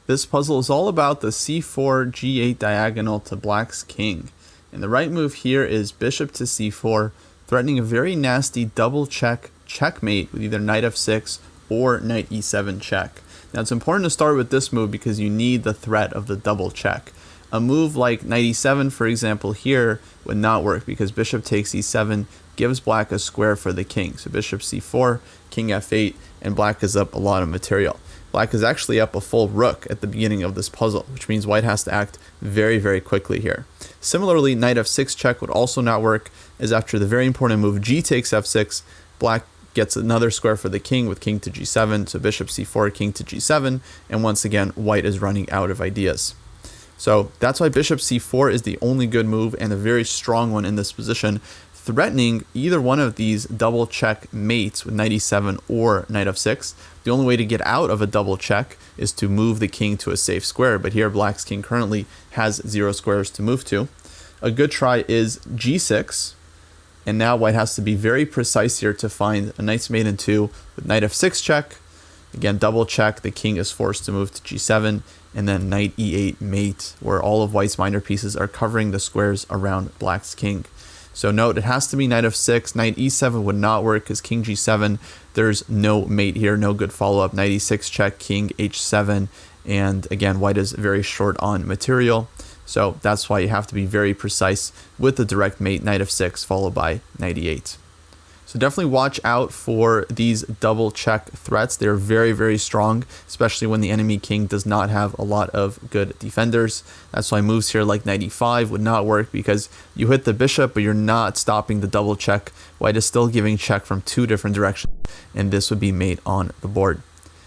This puzzle is all about the c4 g8 diagonal to black's king. And the right move here is bishop to c4, threatening a very nasty double check checkmate with either knight f6 or knight e7 check. Now it's important to start with this move because you need the threat of the double check. A move like knight e7, for example, here would not work because bishop takes e7 gives black a square for the king. So bishop c4, king f8, and black is up a lot of material. Black is actually up a full rook at the beginning of this puzzle, which means white has to act very, very quickly here. Similarly, knight f6 check would also not work, as after the very important move g takes f6, black gets another square for the king with king to g7, so bishop c4, king to g7, and once again, white is running out of ideas. So that's why bishop c4 is the only good move and a very strong one in this position, threatening either one of these double check mates with knight e7 or knight f6. The only way to get out of a double check is to move the king to a safe square, but here black's king currently has 0 squares to move to. A good try is g6, and now white has to be very precise here to find a knight's mate in 2 with knight f6 check. Again, double check, the king is forced to move to g7, and then knight e8 mate, where all of white's minor pieces are covering the squares around black's king. So note, it has to be knight f6, knight e7 would not work because king g7, there's no mate here, no good follow-up, knight e6 check, king h7, and again, white is very short on material. So that's why you have to be very precise with the direct mate, knight f6 followed by knight e8. So definitely watch out for these double check threats. They're very, very strong, especially when the enemy king does not have a lot of good defenders. That's why moves here like knight e5 would not work because you hit the bishop, but you're not stopping the double check. White is still giving check from 2 different directions, and this would be mate on the board.